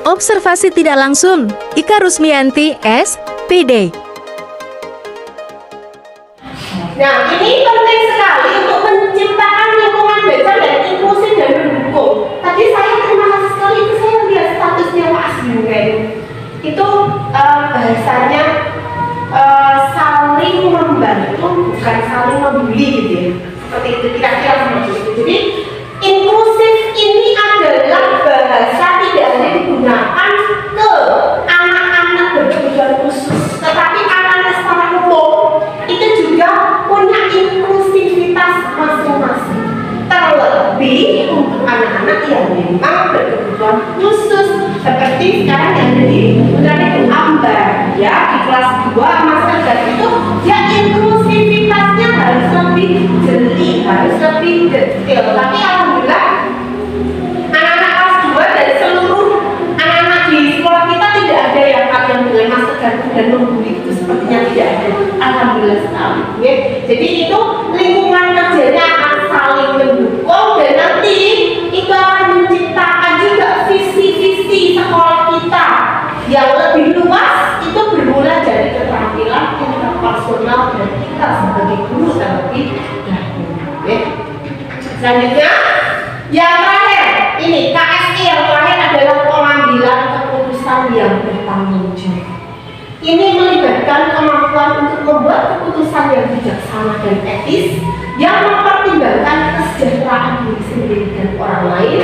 Observasi tidak langsung, Ika Rusmianti, SPD. Nah, ini penting sekali untuk menciptakan lingkungan belajar yang inklusif dan mendukung. Tadi saya terima kasih sekali itu saya lihat statusnya Pak Asbun. Itu bahasanya saling membantu, bukan saling membuli gitu ya. Seperti itu kira-kira seperti itu. Jadi inklusif ini adalah bahasa tidak hanya digunakan ke anak-anak berkebutuhan khusus, tetapi anak-anak secara umum itu juga punya inklusivitas masing-masing. Terlebih untuk anak-anak yang memang berkebutuhan khusus, seperti sekarang yang jadi berada di Ambar ya, di kelas 2 master itu ya inklusivitasnya harus lebih jeli, harus lebih detail. Tapi alhamdulillah anak-anak kelas 2 dari seluruh anak-anak di sekolah kita tidak ada yang dengan master dan membuli itu, sepertinya tidak ada. Alhamdulillah sekali ya. Jadi itu lingkungan kerjanya akan saling mendukung dan nanti itu akan menciptakan juga visi-visi sekolah kita yang lebih luas. Itu bermula dari keterampilan interpersonal dan kita sebagai guru terlebih dahulu ya. Selanjutnya yang terakhir ini KSI yang terakhir adalah pengambilan keputusan yang bertanggung jawab. Ini melibatkan kemampuan untuk membuat keputusan yang bijaksana dan etis yang mempertimbangkan kesejahteraan diri sendiri dan orang lain.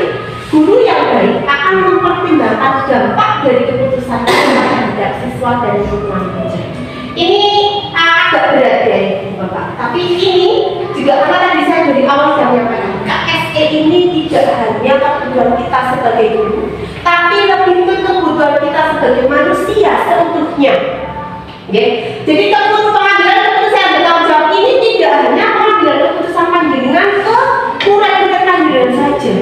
Guru yang baik akan mempertimbangkan dampak dari keputusan terhadap siswa dan lingkungan kerja. Ini agak berat ya Bapak, tapi ini juga karena tadi saya dari awal sudah menyampaikan KSE ini tidak hanya kebutuhan kita sebagai guru, tapi lebih ke kebutuhan kita sebagai manusia seutuhnya. Jadi pengambilan keputusan yang bertanggung jawab ini tidak hanya pengambilan keputusan panjenengan ke murid-murid panjenengan saja,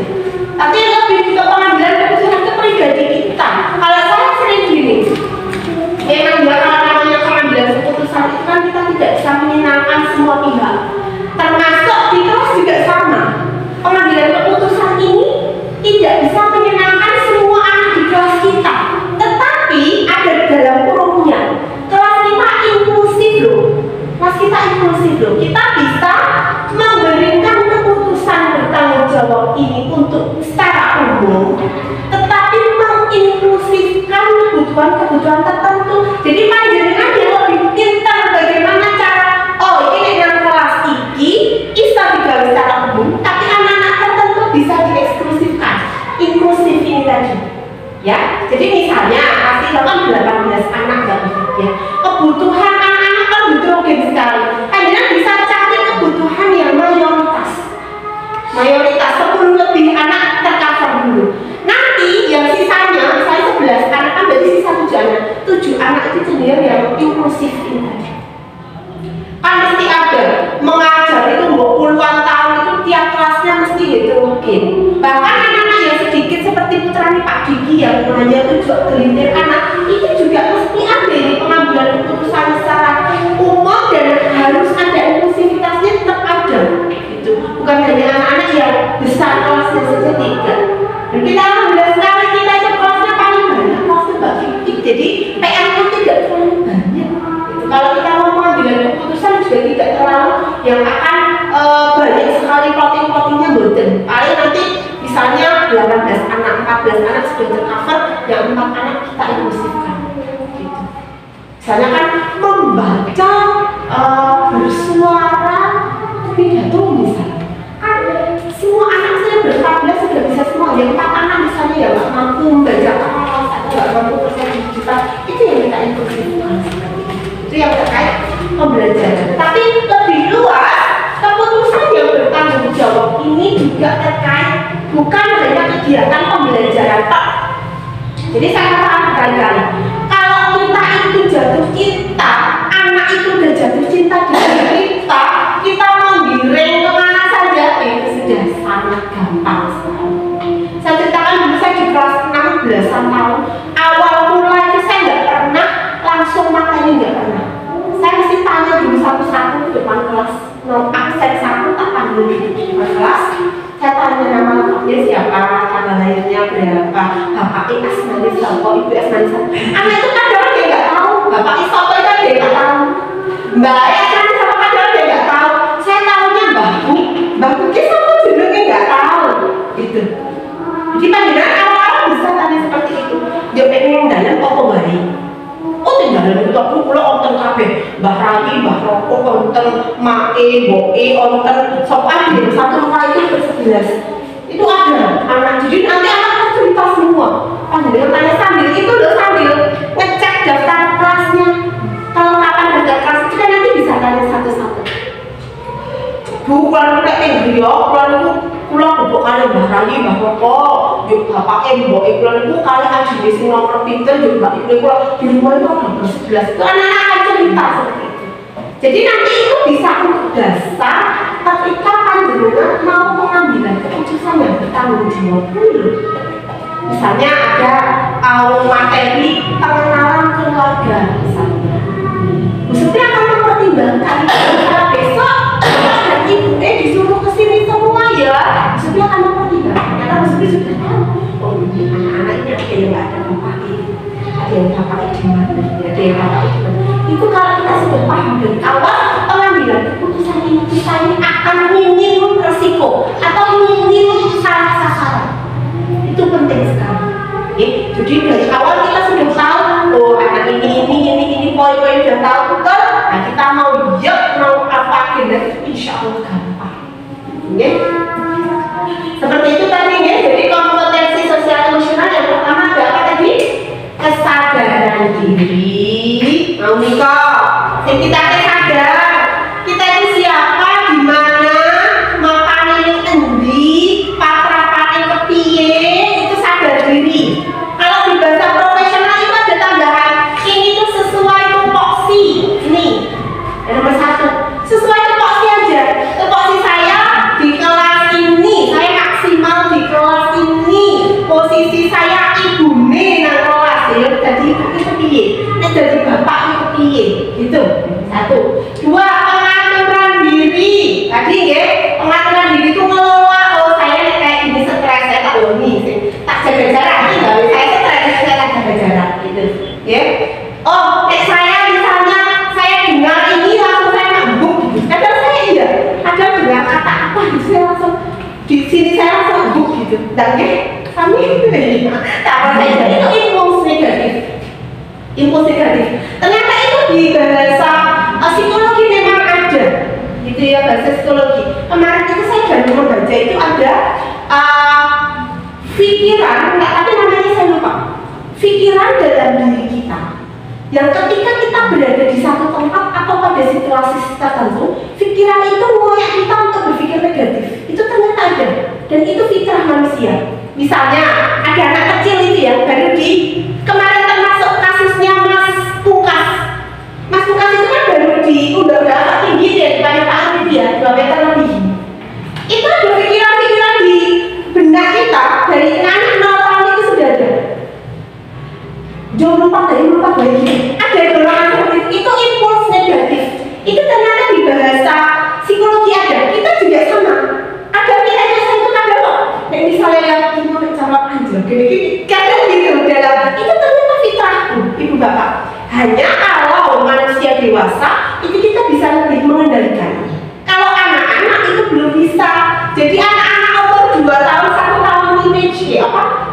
tapi lebih ke pengambilan keputusan ke pribadi kita. Kalau saya sering gini, memang namanya pengambilan keputusan itu kan kita tidak bisa menyenangkan semua pihak, termasuk di kelas juga sama. Pengambilan keputusan ini tidak bisa menyenangkan semua anak di kelas kita, tetapi ada dalam kurungnya. Kelas kita inklusif loh, kita bisa memberikan keputusan bertanggung jawab ini untuk secara umum, tetapi menginklusifkan kebutuhan-kebutuhan tertentu. Jadi panjenengan yang lebih pintar bagaimana cara, oh ini dengan kelas iki bisa digawe secara umum, tapi anak-anak tertentu bisa dieksklusifkan. Inklusif ini tadi ya. Jadi misalnya pasti kan 18 anak ya, kebutuhan anak-anak kan heterogen sekali. Panjenengan bisa cari kebutuhan yang mayoritas 10 lebih anak tercover dulu. Nanti yang sisanya, saya 11 anak kan berarti sisa 7 anak itu cenderung yang inklusif ini tadi. Kan mesti ada mengajar itu puluhan tahun itu tiap kelasnya mesti heterogen. Bahkan anak-anak yang sedikit seperti putranya Pak Diki yang hanya 7 gelintir anak itu juga mesti ada di pengambilan keputusan secara umum dan harus ada inklusivitasnya tetap ada. Itu bukan hanya anak-anak yang besar kelasnya saja tidak. Dan kita alhamdulillah sekali kita itu kelasnya paling banyak kelasnya Mbak Vicky. Jadi PR-nya tidak terlalu banyak. Gitu. Kalau kita mau pengambilan keputusan juga tidak terlalu yang akan banyak sekali plotting-plottingnya boten. Paling nanti misalnya 18 anak, 14 anak sudah tercover, yang 4 anak kita inklusifkan. Gitu. Misalnya kan membaca, bersuara, pidato misalnya. Kan semua anak saya ber-14 sudah bisa semua. Yang 4 anak misalnya yang nggak mampu membaca atau nggak mampu persen digital, itu yang kita inklusifkan. Itu yang terkait pembelajaran. Tapi lebih luas, keputusan yang bertanggung jawab ini juga terkait bukan hanya kegiatan pembelajaran Pak. Jadi saya katakan berkali-kali, kalau kita itu jatuh cinta, anak itu udah jatuh cinta dengan kita, kita menggiring kemana saja itu sudah sangat gampang sekali. Saya ceritakan dulu saya di kelas 6 belasan tahun, awal mulai itu saya nggak pernah langsung materi, nggak pernah. Saya mesti tanya dulu satu-satu di depan kelas. Absen 1 tak panggil di depan kelas. Saya tanya nama lengkapnya siapa, tanggal lahirnya berapa, HKI asmanya kok ibu es manis. Anak itu kadang dia nggak tahu, bapak isopo itu dia nggak tahu, mbak es manis sama kadang dia nggak tahu. Saya tahunya mbahku dia sama jenengnya nggak tahu, gitu. Jadi panjenengan awal-awal bisa tanya seperti itu. Dia pengen dalam apa baik. Oh tinggal itu aku pulang onten kafe, Mbah Rai, Mbah Rokok, onten Mae, Boe, onten sopan di satu rumah itu bersebelas. Itu ada anak, jadi nanti anak cerita semua. Panjenengan tanya sambil itu loh, sambil ngecek daftar kelasnya. Kalau kapan daftar kelas itu kan nanti bisa tanya satu-satu. Bu, kalau kayak gitu ya, kalau pulang bubuk kali Mbah Rai, Mbah Rokok, yuk bapaknya Boe, kalau itu kali aja di sini nomor pinter, juga ibu pulang di rumah itu ada bersebelas. Itu anak-anak akan cerita seperti itu. Jadi nanti itu bisa untuk dasar ketika panjenengan mau pengambilan keputusan yang bertanggung jawab dulu. Misalnya ada materi pengenalan keluarga misalnya. Maksudnya akan mempertimbangkan besok dan ibu disuruh kesini semua ya. Maksudnya akan mempertimbangkan karena maksudnya sudah tahu. Oh ini anak-anak ini ada yang nggak ada bapak ini, ada yang bapak di mana, ada yang bapak di mana. Itu kalau kita sudah paham dari awal pengambilan keputusan ini, kita ini akan minim resiko atau minim salah sasaran. Itu penting sekali. Jadi dari awal kita sudah tahu, oh anak ini poin-poin sudah tahu betul. Nah kita mau mau apa agenda itu insya Allah gampang. Seperti itu tadi ya. Jadi kompetensi sosial emosional yang pertama ada apa tadi? Kesadaran diri. Mau nikah, kita sadar kita itu siapa, di mana, makan ini endi, patrapan kepiye, itu sadar diri. Kalau di bahasa profesional itu ada tambahan, ini tuh sesuai tupoksi. Ini nomor 1, sesuai tupoksi aja. Tupoksi saya di kelas ini, saya maksimal di kelas ini, posisi saya ibu nang kelas ya, jadi ibu itu piye, jadi bapak itu piye, gitu. 1, 2, pengaturan diri. Tadi ya, pengaturan diri itu ngelola. Oh saya nih kayak ini stres, saya tak ini tak jaga jarak, enggak saya stres, saya tak jaga jarak, gitu. Ya. Oh, saya misalnya saya dengar ini langsung saya mabuk, gitu. Kadang saya iya, kadang dengar kata apa, saya langsung di sini saya langsung mabuk, gitu. Dan kami itu apa saja itu impuls negatif. Impuls negatif. Ternyata itu di bahasa psikologi memang ada, gitu ya, bahasa psikologi. Kemarin itu saya baru membaca itu ada pikiran, tapi namanya saya lupa. Pikiran dalam diri kita yang ketika kita berada di satu tempat atau pada situasi tertentu, pikiran itu mengoyak kita untuk berpikir negatif. Itu ternyata ada, dan itu fitrah manusia. Misalnya ada anak kecil itu ya, baru di kemarin termasuk kasusnya Mas Pukas. Mas Pukas itu kan baru di udah tinggi ya, di Pak itu ya, 2 meter lebih. Itu ada pikiran-pikiran di benak kita dari anak 0 tahun itu sudah ada. Jauh lupa bayi. Ada dorongan seperti itu impuls negatif. Itu ternyata di bahasa psikologi ada. Kita juga sama. Ada nilainya saya itu kadang kok. Nek misalnya lihat ini mau jawab anjir, gini kadang gitu dalam. Itu ternyata fitrahku, ibu bapak. Hanya kalau manusia dewasa itu kita bisa lebih mengendalikan. Kalau anak-anak itu belum bisa. Jadi anak-anak umur 2 tahun, 1 tahun teenage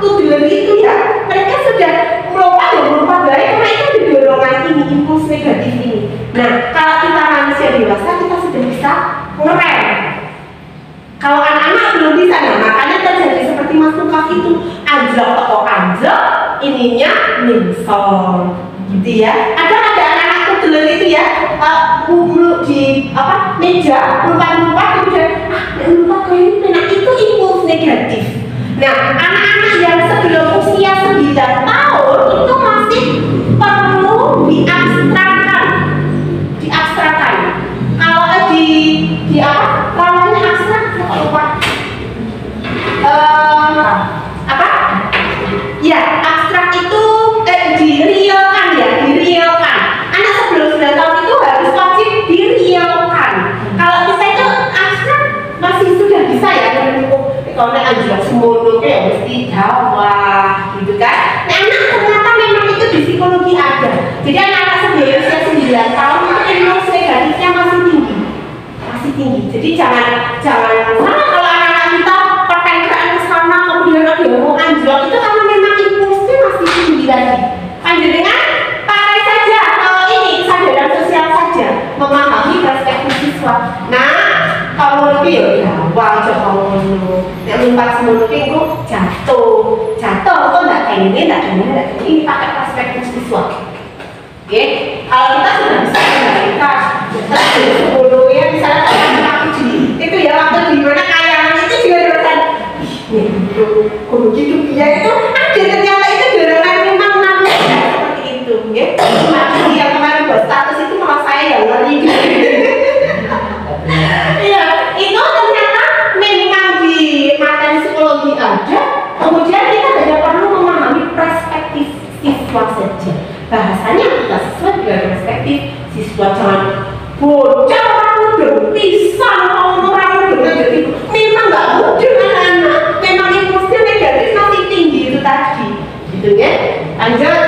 tujuan itu ya, mereka sudah melupa baik karena itu ada dorongan ini, impuls negatif ini. Nah, kalau kita manusia dewasa kita sudah bisa ngerem. Kalau anak-anak belum bisa, nah makanya terjadi seperti Mas Tukaf itu anjlok atau anjlok, ininya mingsor, gitu ya. Ada anak-anak kecil itu ya, di meja lupa kemudian lupa kayak ini, nah itu impuls negatif. Nah, anak-anak yang sebelum usia 9 tahun itu masih perlu diabstrakkan. Kalau di namanya abstrak, saya lupa. Ya, abstrak itu direalkan ya, direalkan. Anak sebelum 9 tahun itu harus wajib direalkan. Kalau kita itu abstrak masih sudah bisa ya, kalau anjlok semono ya mesti Jawa gitu kan. Nah, anak ternyata Jadi jangan kalau anak-anak kita pertengkaran ke sana kemudian ada yang mau anjlok, itu karena memang impulsnya masih tinggi tadi. Panjenengan pakai saja ini kesadaran sosial saja, memahami perspektif siswa. Nah, kalau lebih ya wah coba yang lompat semua itu jatuh kok nggak kayak ini ini pakai perspektif siswa. Oke, kalau kita sudah bisa mengendalikan terus 10 ya misalnya waktu itu ya waktu di mana kayangan itu juga dosen guru gitu ya itu ada ternyata itu dorongan memang namanya seperti itu ya. Cuma yang kemarin buat status itu malah saya yang ngeri gitu. Iya, itu ternyata memang di materi psikologi ada. Kemudian kita tidak perlu memahami perspektif siswa saja. Bahasanya kita sesuai dengan perspektif siswa, jangan bocah orang udah pisang orang udah jadi memang nggak mudah anak-anak, memang impulsnya negatif masih tinggi itu tadi, gitu ya. Lanjut.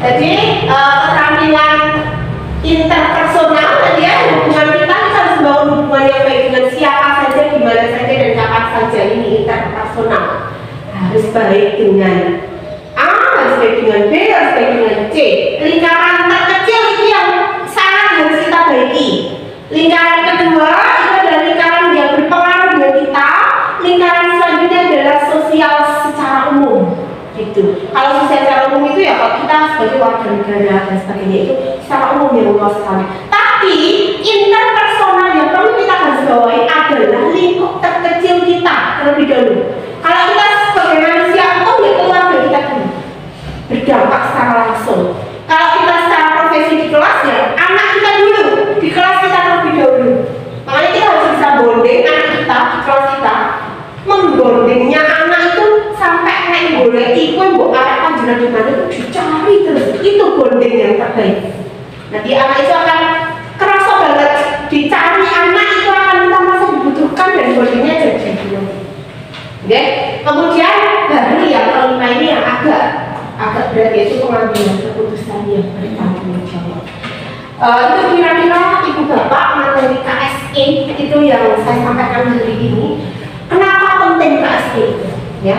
Jadi keterampilan interpersonal tadi ya, hubungan kita harus membangun hubungan yang baik dengan siapa saja, di mana saja dan kapan saja. Ini interpersonal harus baik dengan harus baik dengan B, harus baik dengan C. Lingkaran terkecil itu yang sangat harus kita baiki. Lingkaran kedua itu adalah lingkaran yang berpengaruh dengan kita. Lingkaran selanjutnya adalah sosial secara umum. Gitu. Kalau sosial secara umum itu ya kalau kita sebagai warga negara dan sebagainya itu secara umum yang luas sekali. Tapi interpersonal yang perlu kita garis bawahi adalah lingkup terkecil kita terlebih dahulu. Kalau kita sebagai manusia umum ya keluarga kita dulu berdampak secara langsung. Kalau kita secara profesi di kelas ya anak kita dulu, di kelas kita terlebih dahulu. Makanya kita harus bisa bonding anak kita di kelas kita. Membondingnya anak itu sampai naik boleh ikut buat anak panjenengan di mana itu dicari terus. Itu bonding yang terbaik. Nanti anak itu akan kerasa banget dicari, anak itu akan merasa dibutuhkan dan bondingnya jadi dulu. Oke. Kemudian baru yang kelima ini yang agak berat, yaitu pengambilan keputusan yang bertanggung jawab. Itu kira-kira ibu bapak materi KSE itu yang saya sampaikan hari ini. Kenapa penting KSE itu? Ya,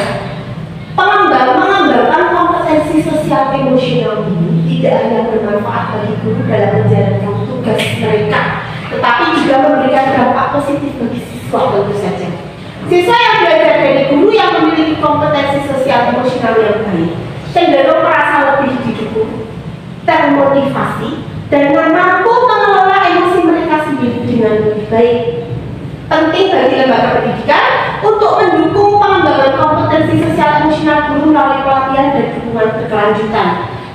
mengembangkan kompetensi sosial emosional ini tidak hanya bermanfaat bagi guru dalam menjalankan tugas mereka, tetapi juga memberikan dampak positif bagi siswa tentu saja. Siswa yang belajar dari guru yang memiliki kompetensi sosial emosional yang baik cenderung merasa lebih didukung, termotivasi, dan mampu mengelola emosi mereka sendiri dengan lebih baik. Penting bagi lembaga pendidikan untuk mendukung pengembangan kompetensi sosial emosional guru melalui pelatihan dan dukungan berkelanjutan.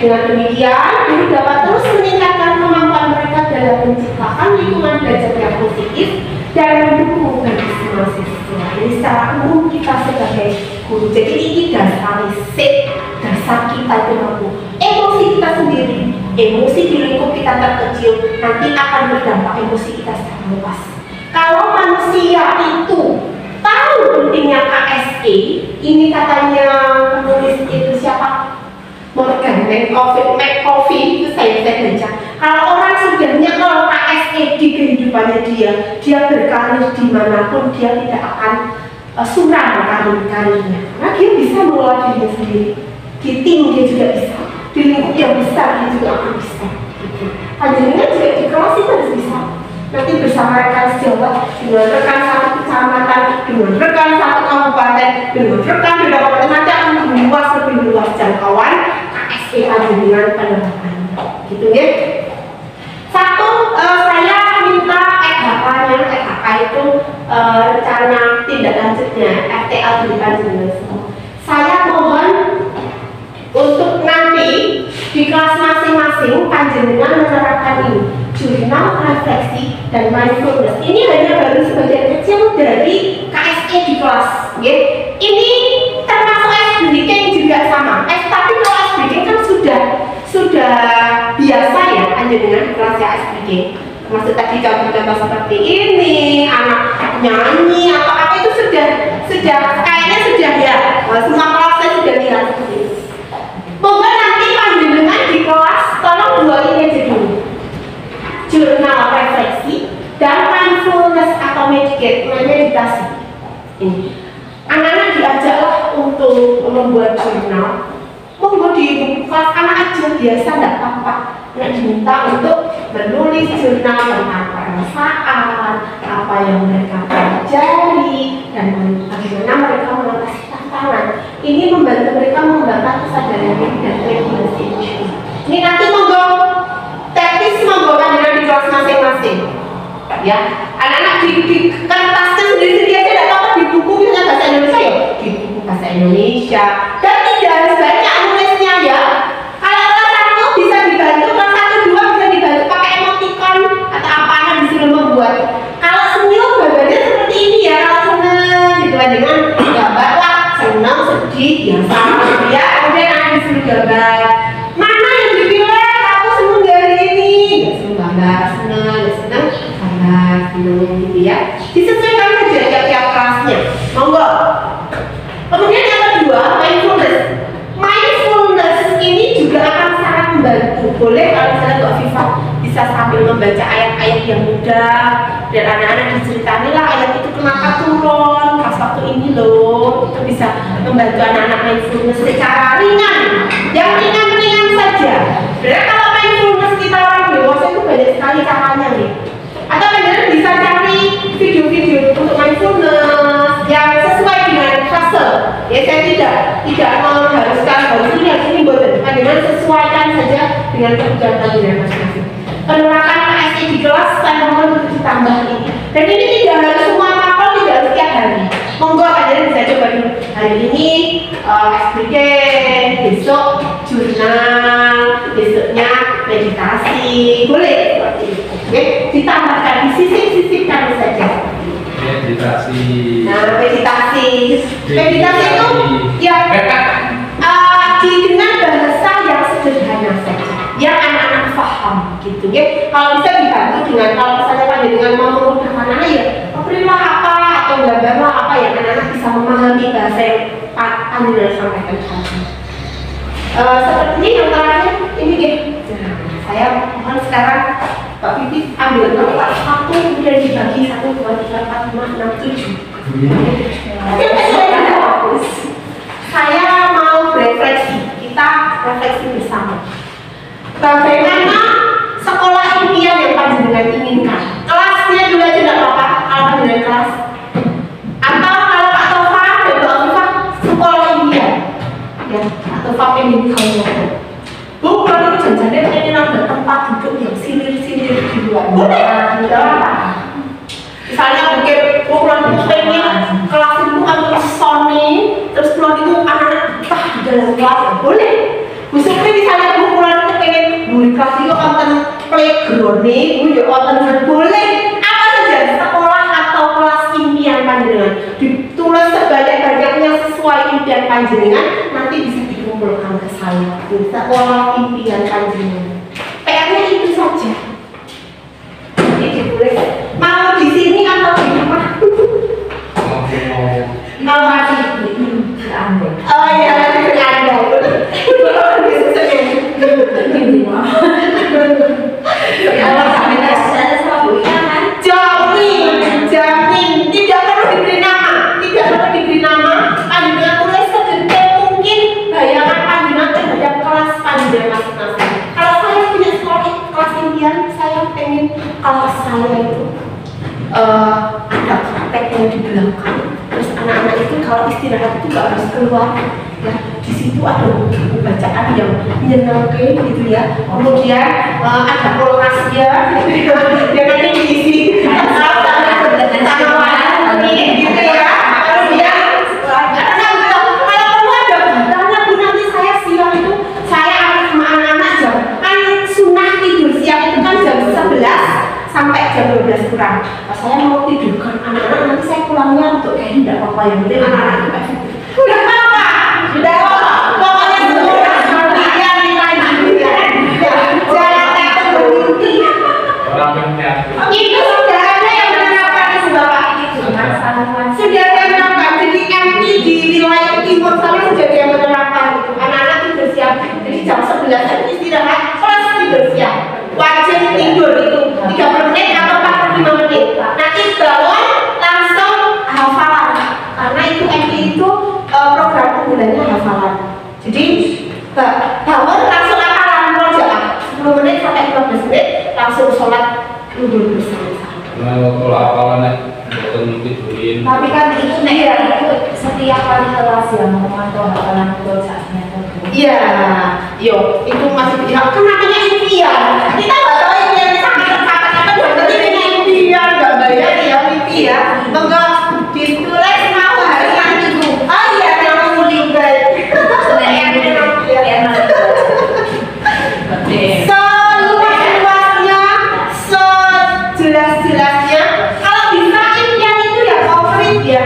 Dengan demikian, guru dapat terus meningkatkan kemampuan mereka dalam menciptakan lingkungan belajar yang positif dan mendukung bagi semua siswa. Ini secara umum kita sebagai guru. Jadi ini dasar kita itu mampu. Emosi kita sendiri, emosi di lingkup kita terkecil nanti akan berdampak emosi kita secara luas. Kalau manusia itu tahu pentingnya KSE, ini katanya penulis itu siapa? Morgan McCoffee itu saya baca. Kalau orang sudah nyekel KSE di kehidupannya dia berkarir dimanapun dia tidak akan suram karirnya. Karena dia bisa mengelola dirinya sendiri. Di tim dia juga bisa, di lingkup yang besar dia juga akan bisa. Panjenengan juga di kelas itu harus bisa. Nanti bersama rekan sejawat, dengan rekan satu kecamatan, dengan rekan satu kabupaten, dengan rekan di kabupaten nanti akan lebih luas jangkauan KSE panjenengan penerapannya, gitu ya. Satu, saya minta EKK itu rencana tindak lanjutnya RTA dari panjenengan semua. Saya mohon untuk nanti di kelas masing-masing panjenengan menerapkan ini jurnal refleksi dan mindfulness. Ini hanya baru sebagian kecil dari KSE di kelas. Ya. Ini termasuk SBK juga sama. Tapi kalau SBK kan sudah biasa ya panjenengan di kelas ya SBK. Maksud tadi contoh-contoh seperti ini, anak nyanyi atau apa itu sudah kayaknya sudah ya. Semua kelas saya sudah lihat seperti itu. Moga nanti panjenengan di kelas tolong dua ini aja dulu. Jurnal refleksi dan mindful membuat jurnal, monggo di buku kelas anak aja biasa, tidak apa-apa. Nggak diminta untuk menulis jurnal tentang perasaan, apa yang mereka pelajari, dan bagaimana mereka mengatasi tantangan. Ini membantu mereka mengembangkan kesadaran diri dan regulasi emosi. Ini nanti monggo teknis monggo kan di kelas masing-masing. Ya, anak-anak di kertasnya sendiri-sendiri aja tidak apa-apa, di buku misalnya bahasa Indonesia ya, di buku bahasa Indonesia. Dan tidak harus banyak nulisnya ya. Kalau kelas 1 bisa dibantu, kelas 1, 2 bisa dibantu pakai emoticon atau apa disuruh membuat. Kalau senyum gambarnya seperti ini ya, kalau seneng gitu aja dengan gambar lah, senang, sedih, biasa gitu ya. Kemudian anak disuruh gambar. Mana yang dipilih? Aku seneng dari ini. Ya seneng gambar, seneng, ya seneng gambar, seneng gitu ya. Disesuaikan saja tiap-tiap kelasnya. Monggo. Kemudian yang kedua, mindfulness. Mindfulness ini juga akan sangat membantu. Boleh kalau misalnya Mbak Viva bisa sambil membaca ayat-ayat yang mudah dan anak-anak diceritain lah ayat itu kenapa turun pas waktu ini loh. Itu bisa membantu anak-anak mindfulness secara ringan. Yang ringan-ringan saja. Sebenarnya kalau mindfulness kita orang dewasa itu banyak sekali caranya nih. Atau kalian bisa cari video-video untuk mindfulness yang sesuai dengan fase. Ya saya tidak mengharuskan harus ini buat kalian sesuaikan saja dengan kebutuhan kalian masing-masing. Penerapan KSI di kelas saya mohon untuk ditambah ini. Dan ini tidak harus semua mapel, tidak harus tiap hari. Monggo kalian bisa coba dulu. Hari ini SPD, besok jurnal, besoknya meditasi, boleh seperti itu. Oke, ditambahkan disisip-sisipkan saja. Meditasi. Nah, meditasi itu ya dengan bahasa yang sederhana saja, yang anak-anak paham gitu ya. Kalau bisa dibantu dengan kalau misalnya pada dengan mau memudahkan anak ya, berilah apa atau gambarlah apa yang anak-anak bisa memahami bahasa yang Anda sampaikan tadi. Seperti yang terakhir ini ya. Nah, saya mohon sekarang Pak Pipit ambil kertas 1 kemudian dibagi 1, 2, 3, 4, 5, 6, 7. Saya mau berefleksi. Kita refleksi bersama. Bagaimana sekolah impian yang panjenengan inginkan? Kelasnya juga tidak apa-apa. Kalau panjenengan kelas. Atau kalau Pak Tova dan Mbak Viva sekolah impian. Ya, Pak Tova pengen kalau Bu, kalau janjinya pengen ada tempat duduk yang sinir-sinir di luar. Boleh, tidak apa. Misalnya mungkin Bu pengen kelas itu ambil Sony, terus pulang itu anak-anak kita di dalam kelas, boleh. Bu Supri misalnya Bu pulang itu pengen di kelas itu konten playground nih, Bu ya konten boleh. Apa saja sekolah atau kelas impian panjenengan ditulis sebanyak-banyaknya sesuai impian panjenengan, nanti bisa dikumpulkan ke saya. Sekolah impian panjenengan. PR-nya itu saja. Ini ditulis. Mau di sini atau di rumah? Mau masih diambil. Oh iya, masih diambil. Jamin, tidak perlu diberi nama, panjenengan tulis sedetail mungkin bayangan panjenengan terhadap kelas panjenengan masing-masing. Kalau saya punya sekolah kelas impian, saya pengen kelas saya itu ada prakteknya di belakang. Terus anak-anak itu kalau istirahat itu nggak harus keluar. Ya, di situ ada buku bacaan yang menyenangkan gitu ya. Kemudian ada kolorasnya, yang nanti diisi sama gitu ya. Kemudian kalau perlu ada banyak Bu, nanti saya siang itu saya akan sama anak-anak jam kan sunnah tidur siang itu kan jam 11 sampai jam 12 kurang. Saya mau tidurkan anak-anak, nanti saya pulangnya untuk kayaknya tidak apa-apa, yang penting anak-anak itu efektif. Udah apa? Udah apa? Pokoknya semua kalian nilai jangan takut bermimpi. Itu hafalan. Jadi bangun langsung hafalan murojaah 10 menit sampai 15 menit langsung sholat zuhur bersama-sama. Nah, kalau hafalannya betul tidurin. Tapi kan itu itu setiap kali kelas ya memantau hafalan murojaahnya. Iya, yo itu masih kan namanya impian. Kita nggak tahu impian sampai tercapai apa, berarti punya impian nggak bayar ya impian. Enggak ditulis mau hari yang itu. Oh iya, yang mulai seluas-luasnya, sejelas-jelasnya. Kalau bisa impian itu ya konkret ya,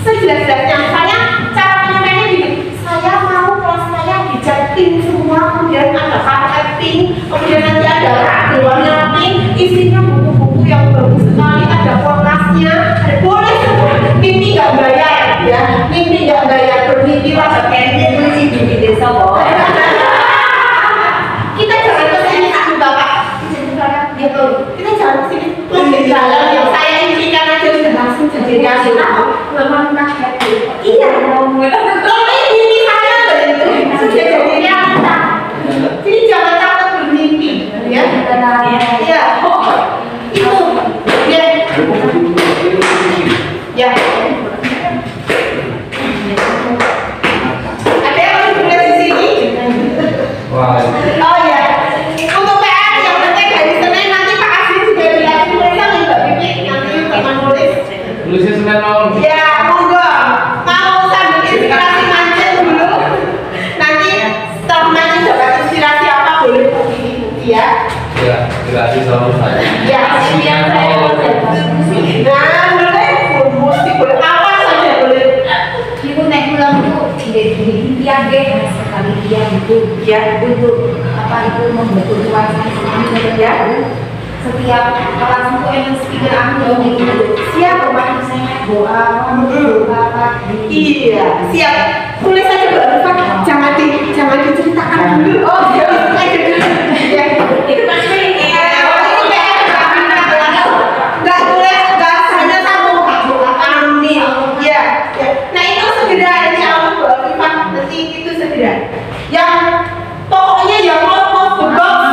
sejelas-jelasnya. Misalnya cara penyampaiannya gini, saya mau kelas saya dicat pink semua, kemudian ada karpet pink, kemudian nanti ada rak warna pink, isinya buku-buku yang bagus sekali, ada kolkasnya, boleh semua. Mimpi nggak bayar ya, mimpi nggak bayar, bermimpi rasa pengen di desa loh. Kita jangan kesini satu bapak, gitu. Kita jangan kesini lebih dalam yang saya impikan aja sudah langsung jadi realita. Memang kaget. Iya, tapi mimpi saya begitu sudah jadi realita. Jadi jangan takut bermimpi, ya. Iya, itu ya. Ya. Ada yang mau ditulis di sini? Wah, Oh ya, untuk PR yang penting hari Senin nanti Pak Asri juga bilang tulisan nih Mbak Bibi nanti teman nulis. tulisnya Senin mau. Ya monggo, mau sambil inspirasi mancing dulu. Nanti setelah mancing dapat inspirasi apa boleh bukti ya. Ya, dikasih selalu saya. Ya, Yang saya mau nah boleh, mesti boleh apa saja boleh. itu naik pulang itu impian deh sekali dia itu Ya, untuk apa itu membentuk suasana semuanya ya. Setiap kelas itu emang speaker aku dong gitu. Siap bermain saya doa, doa apa? iya, siap. Tulis aja Mbak Rifat, jangan diceritakan dulu. Oh, ya, aja dulu. Ya. Itu kan ini. Nggak boleh, nggak hanya sambung Pak doa amin. Ya, ya. Nah itu segera insya Allah Mbak Rifat, nanti itu segera. Yang pokoknya yang mau box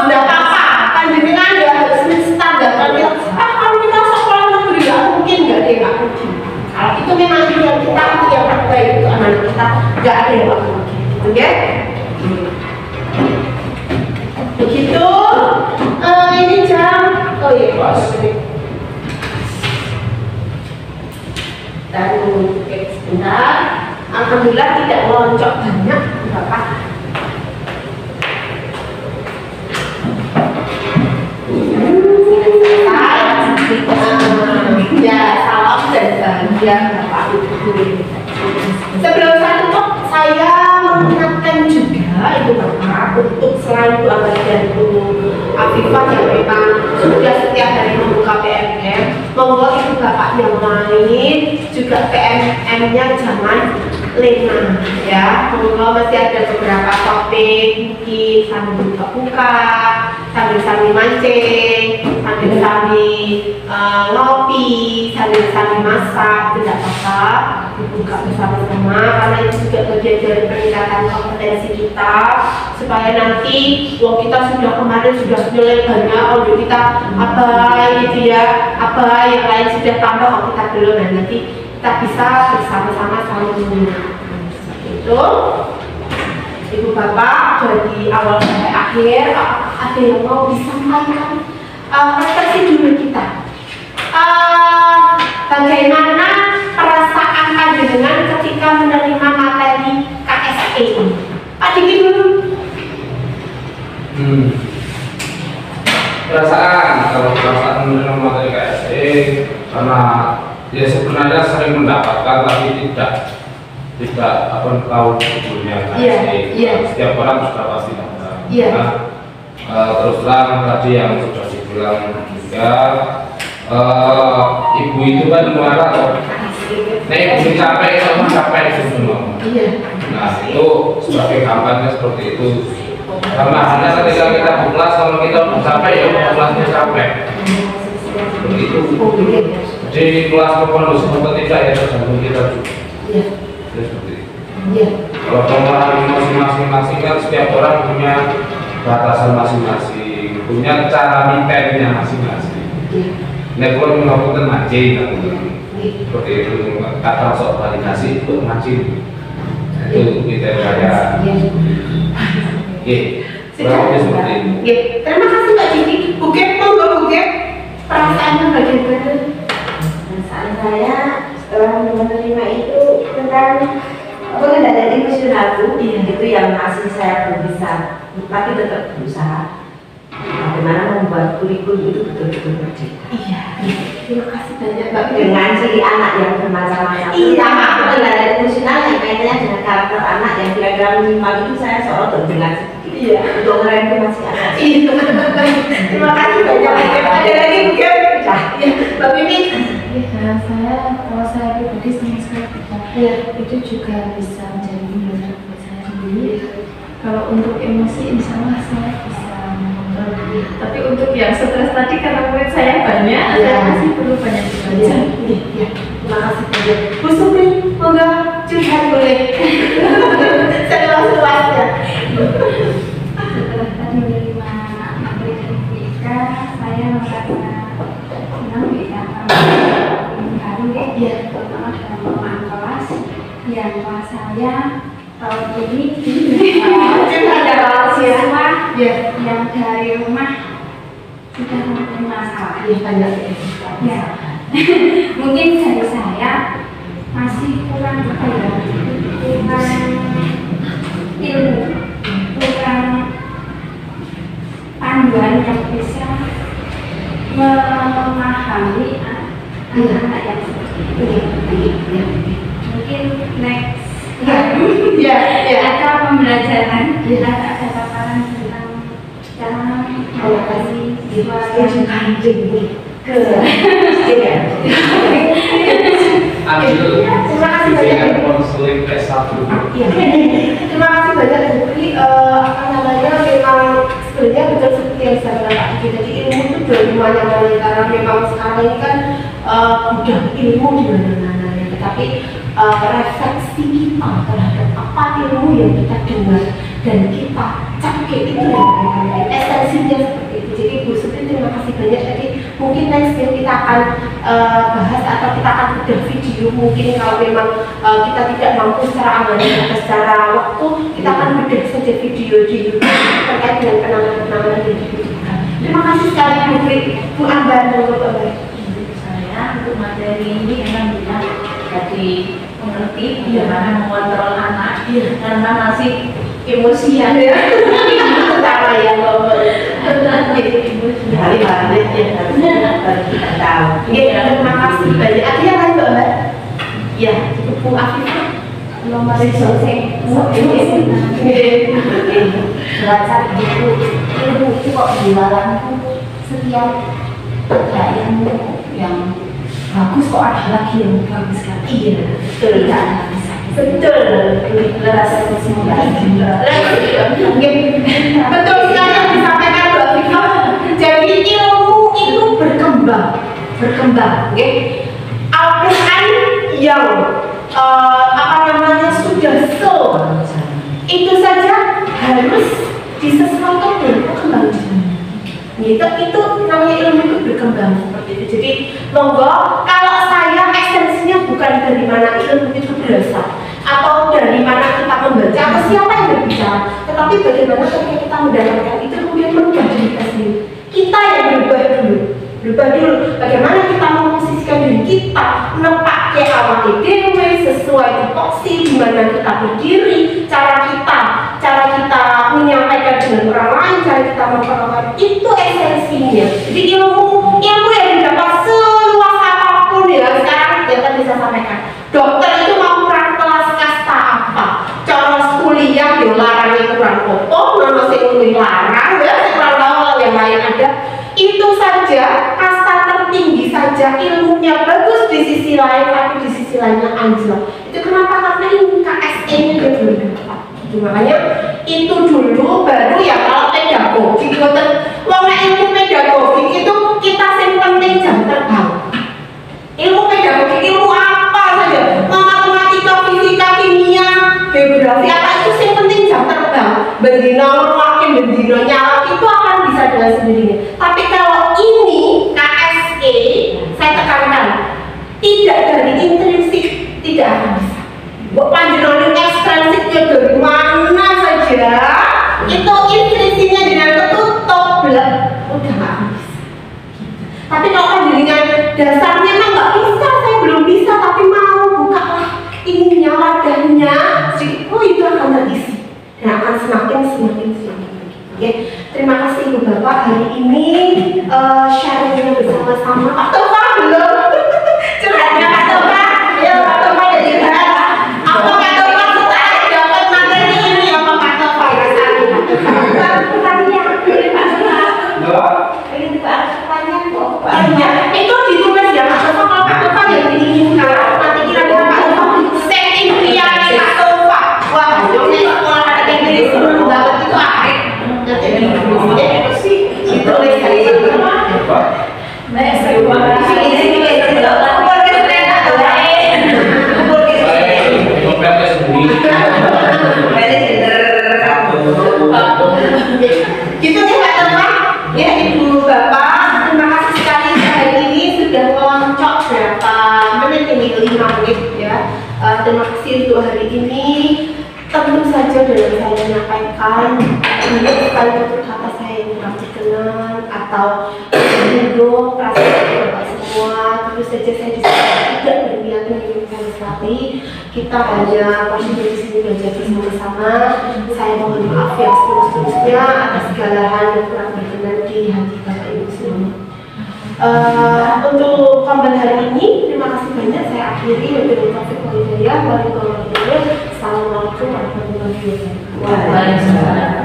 nggak apa-apa. Panjenengan nggak harus instan nggak panggil. Kalau kita sekolah negeri nggak mungkin nggak ada yang nggak mungkin. Kalau itu memang pilihan kita itu yang terbaik untuk anak kita, nggak ada yang nggak mungkin, gitu ya. Begitu. Ini jam. Oh iya. Dan sebentar. Alhamdulillah tidak melonjak banyak, Bapak. Ya, salam dan bahagia Bapak Ibu. Sebelum saya tutup, saya mengingatkan juga Ibu Bapak untuk selain Bu Abadi dan Bu Afifah yang memang sudah setiap hari membuka PMM, monggo Ibu Bapak yang lain juga PMM-nya jangan lena ya. Monggo masih ada beberapa topik mungkin sambil buka-buka, sambil mancing, sambil ngopi, sambil masak, tidak apa-apa dibuka bersama-sama karena itu juga bagian dari peningkatan kompetensi kita supaya nanti kita kemarin sudah mulai banyak audio kita gitu ya, yang lain sudah tambah kita belum, dan nanti kita bisa bersama-sama saling menggunakan seperti itu. Ibu Bapak dari awal sampai akhir ada yang mau disampaikan refleksi dulu kita. Bagaimana perasaan panjenengan ketika menerima materi KSE ini? Pak Diki dulu. Kalau perasaan menerima materi KSE karena ya sebenarnya sering mendapatkan tapi tidak apa tahu sebetulnya KSE. Setiap orang sudah pasti dapat. Terus terang tadi yang sudah dibilang juga ibu itu kan marah. Nah, ibu capek sama capek semua. Nah, itu sebagai kampanye seperti itu. Karena hanya ketika kita kelas, kalau kita udah capek ya kelasnya capek. Seperti itu. Jadi kelas kondusif atau tidak ya tergantung kita juga. Ya seperti itu. Kalau pengelolaan emosi masing-masing kan setiap orang punya batasan masing-masing, punya cara mitenya masing-masing. Nek kalau melakukan mancing, seperti itu kata sok validasi untuk mancing, itu kita kayak, berarti seperti itu. Terima kasih Mbak Cici. Buket, monggo Buket. Perasaannya bagaimana? Perasaan saya setelah menerima itu tentang pengendalian emosionalku, itu yang masih saya belum bisa, tapi tetap berusaha. Bagaimana membuat kurikulum itu betul-betul merdeka. Terima kasih banyak Mbak. Dengan ciri anak yang bermacam-macam. Terutama pengendalian emosional yang kaitannya dengan karakter anak yang kira-kira minimal itu saya seolah terdengar sedikit. Untuk mereka masih anak. Terima kasih banyak. Ada lagi Buket? Mbak Mimi. Kalau saya pribadi sama sekali tidak. Itu juga bisa menjadi pembelajaran buat saya sendiri. Kalau untuk emosi, insya Allah saya bisa mengontrol. Tapi untuk yang stres tadi karena murid saya banyak, saya masih perlu banyak belajar. Terima kasih banyak. Bu Supri, monggo curhat boleh. Seluas-luasnya. Setelah tadi menerima materi dari Ika, saya merasa senang bisa baru terutama dalam pengelolaan kelas yang kelas saya tahun ini ada siswa yang dari rumah sudah mempunyai masalah Banyak. mungkin dari saya masih kurang kurang ilmu, kurang panduan yang bisa memahami anak-anak yang seperti ini. Mungkin next ada pembelajaran, ada paparan tentang cara mengatasi jiwa Terima kasih banyak. Konseling S1. Terima kasih banyak Bu Pri. Memang sebenarnya betul seperti yang saya katakan. Jadi ilmu itu dari mana-mana, karena memang sekarang ini kan udah ilmu di mana-mana. Tetapi refleksi kita terhadap apa ilmu yang kita dengar dan kita cakap itu yang esensinya seperti itu. Jadi Bu Supri terima kasih banyak. Jadi mungkin next kita akan bahas atau kita akan bedah video. Mungkin kalau memang kita tidak mampu secara amalan atau secara waktu, kita akan bedah saja video di YouTube terkait dengan penanganan yang dibutuhkan. Terima kasih sekali Bu Pri. Bu Ambar, saya untuk materi ini alhamdulillah jadi mengerti bagaimana mengontrol anak karena masih emosian ya. Pertama ya terima kasih banyak. Ada yang lain Mbak? Ya, cukup Bu Afifah. nomor selesai baca buku ilmu itu kok dilarang setiap ada ilmu yang bagus kok ada lagi yang bagus kan? Iya, betul. Tidak ada bisa. Betul. Betul sekali yang disampaikan Mbak Afifah. Jadi ilmu itu berkembang, Al-Quran yang sudah itu saja harus disesuaikan dengan perkembangan zaman. Itu namanya ilmu itu berkembang seperti itu. Jadi monggo, kalau saya esensinya bukan dari mana ilmu itu berasal atau dari mana kita membaca atau siapa yang berbicara, tetapi bagaimana ketika kita mendapatkan itu kemudian merubah diri kita sendiri. Kita yang berubah dulu. Bagaimana kita memposisikan diri kita menempatkan awal dewe sesuai tupoksi di mana kita berdiri, cara kita menyampaikan dengan orang lain, cara kita memperlakukan itu esensinya. Jadi ilmu yang didapat seluas apapun ya. Sekarang kita bisa sampaikan. Dokter itu mau kelas kasta apa? Cara kuliah yang larangnya kurang kopo, mana sing larang ya, kurang yang lain ada. Itu saja kasta tertinggi saja ilmunya bagus di sisi lain, tapi di sisi lainnya anjlok. Itu kenapa? Karena ini KSE-nya dia belum dapat. Makanya itu dulu baru ya kalau pedagogik. Ilmu pedagogik itu kita yang penting jam terbang. Ilmu pedagogik ilmu apa saja? Matematika, fisika, kimia, bendino makin bendino nyala itu akan bisa dengan sendirinya. Tapi kalau ini KSE, saya tekankan tidak dari intrinsik, tidak akan bisa. Buat panjenengan ekstrinsiknya dari mana saja, itu intrinsiknya dengan ketutup udah nggak akan bisa. Tapi kalau panjenengan dasarnya memang nggak bisa, saya belum bisa, tapi mau bukalah ininya wadahnya, oh itu akan terisi dan akan semakin begitu. Ya, terima kasih Ibu Bapak hari ini sharingnya bersama-sama. Pak Tova belum curhatnya Pak Tova, ya Pak Tova dari Bapak. Apa Pak Tova setelah dapat materi ini apa Pak Tova rasanya? Pertanyaan dari Pak Tova. Ini juga ada pertanyaan kok. Iya, itu ditulis ya Pak Tova. Kalau Pak Tova yang diinginkan nanti kira-kira Pak Tova set impiannya Pak Tova. Wah, ini sekolah ada Inggris banget itu akhir. Nanti sih ditulis dari Pak. Nah, saya gitu nih Pak Toma, ya Ibu Bapak, terima kasih sekali hari ini sudah meloncok berapa menit ini, 5 menit ya. Terima kasih untuk hari ini. Tentu saja dalam saya menyampaikan banyak sekali kata saya yang kurang berkenan atau menyinggung perasaan Bapak semua. Tentu saja saya tidak berniat menyinggung sekali. Kita hanya masih di sini belajar bersama-sama. Saya mohon maaf yang seterusnya atas segala hal yang kurang berkenan di hati Bapak Ibu semua. Untuk pembelajaran hari ini, terima kasih banyak. Saya akhiri wabillahi taufiq wal hidayah. Assalamualaikum warahmatullahi wabarakatuh.